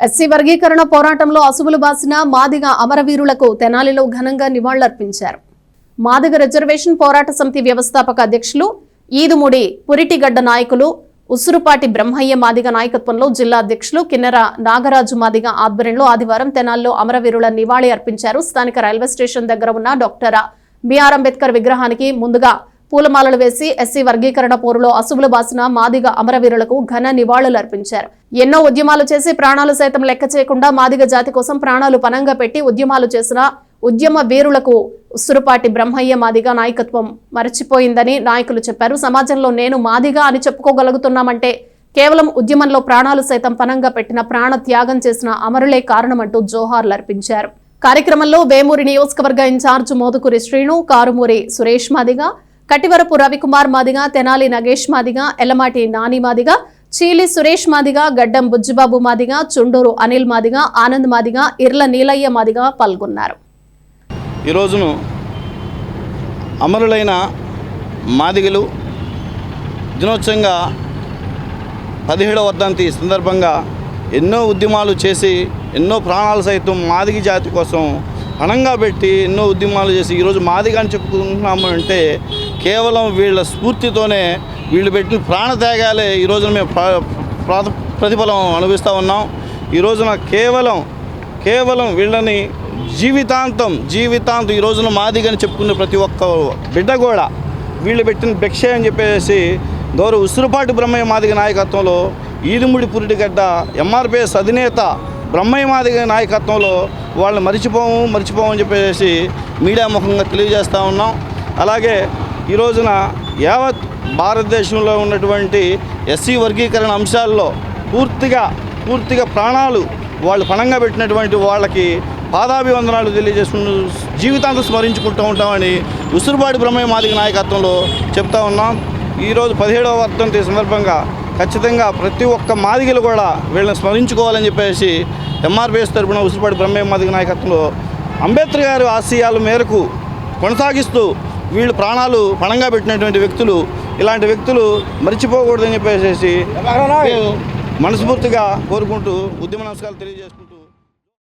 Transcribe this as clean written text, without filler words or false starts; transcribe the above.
SC వర్గీకరణ పోరాటంలో అసువులు బాసిన మాదిగ అమరవీరులకు తెనాలిలో ఘనంగా నివాళులర్పించారు. మాదిగ రిజర్వేషన్ పోరాట సమితి వ్యవస్థాపక అధ్యక్షులు ఈదుముడి పురిటిగడ్డ నాయకులు ఉసురుపాటి బ్రహ్మయ్య మాదిగ నాయకత్వంలో జిల్లా అధ్యక్షులు కిన్నెర నాగరాజు మాదిగ ఆధ్వర్యంలో ఆదివారం తెనాల్లో అమరవీరుల నివాళి అర్పించారు. స్థానిక రైల్వే స్టేషన్ దగ్గర ఉన్న డాక్టర్ బిఆర్ అంబేద్కర్ విగ్రహానికి ముందుగా పూలమాలలు వేసి ఎస్సీ వర్గీకరణ పోరులో అసువులు బాసిన మాదిగ అమరవీరులకు ఘన నివాళులు అర్పించారు. ఎన్నో ఉద్యమాలు చేసి ప్రాణాలు సైతం లెక్క చేయకుండా మాదిగ జాతి కోసం ప్రాణాలు పనంగా పెట్టి ఉద్యమాలు చేసిన ఉద్యమ వీరులకు ఉసురుపాటి బ్రహ్మయ్య మాదిగ నాయకత్వం మరచిపోయిందని నాయకులు చెప్పారు. సమాజంలో నేను మాదిగ అని చెప్పుకోగలుగుతున్నామంటే కేవలం ఉద్యమంలో ప్రాణాలు సైతం పనంగా పెట్టిన ప్రాణ త్యాగం చేసిన అమరులే కారణమంటూ జోహార్లు అర్పించారు. కార్యక్రమంలో వేమూరి నియోజకవర్గ ఇన్ఛార్జ్ మోదుకూరి శ్రీను, కారుమూరి సురేష్ మాదిగ, కటివరపు రవికుమార్ మాదిగ, తెనాలి నగేష్ మాదిగ, ఎల్లమాటి నాని మాదిగ, చీలి సురేష్ మాదిగ, గడ్డం బుజ్జిబాబు మాదిగ, చుండూరు అనిల్ మాదిగ, ఆనంద్ మాదిగ, ఇర్ల నీలయ్య మాదిగ పాల్గొన్నారు. ఈ రోజును అమరులైన మాదిగలు దినోత్సవంగా 17వ వర్ధంతి సందర్భంగా ఎన్నో ఉద్యమాలు చేసి ఎన్నో ప్రాణాలు సైతం మాదిగ జాతి కోసం పణంగా పెట్టి ఎన్నో ఉద్యమాలు చేసి ఈరోజు మాదిగ అని చెప్పుకుంటున్నాము అంటే కేవలం వీళ్ళ స్ఫూర్తితోనే వీళ్ళు పెట్టిన ప్రాణత్యాగాలే ఈ రోజున మేము ప్రతిఫలం అనుభవిస్తూ ఉన్నాం. ఈ రోజున కేవలం వీళ్ళని జీవితాంతం ఈ రోజున మాదిగని చెప్పుకునే ప్రతి ఒక్క బిడ్డ కూడా వీళ్ళు పెట్టిన భిక్ష అని చెప్పేసి గౌరవ ఉసురుపాటి బ్రహ్మయ్య మాదిగ నాయకత్వంలో ఈదుముడి పురిటిగడ్డ ఎంఆర్పిఎస్ అధినేత బ్రహ్మయ్య మాదిగ నాయకత్వంలో వాళ్ళని మర్చిపోము అని చెప్పేసి మీడియా ముఖంగా తెలియజేస్తూ ఉన్నాం. అలాగే ఈ రోజున యావత్ భారతదేశంలో ఉన్నటువంటి ఎస్సీ వర్గీకరణ అంశాల్లో పూర్తిగా ప్రాణాలు వాళ్ళు పణంగా పెట్టినటువంటి వాళ్ళకి పాదాభివందనాలు తెలియజేసుకుంటూ జీవితాంతం స్మరించుకుంటూ ఉంటామని ఉసురుపాటి బ్రహ్మయ్య మాదిగ నాయకత్వంలో చెప్తా ఉన్నాం. ఈరోజు 17వ వర్ధంతి సందర్భంగా ఖచ్చితంగా ప్రతి ఒక్క మాదిగలు కూడా వీళ్ళని స్మరించుకోవాలని చెప్పేసి ఎంఆర్పిఎస్ తరపున ఉసురుపాటి బ్రహ్మయ్య మాదిగ నాయకత్వంలో అంబేద్కర్ గారి ఆశయాల మేరకు కొనసాగిస్తూ వీళ్ళు ప్రాణాలు పణంగా పెట్టినటువంటి వ్యక్తులు ఇలాంటి వ్యక్తులు మర్చిపోకూడదని చెప్పేసి మనస్ఫూర్తిగా కోరుకుంటూ ఉద్యమ నమస్కారాలు తెలియజేసుకుంటాం.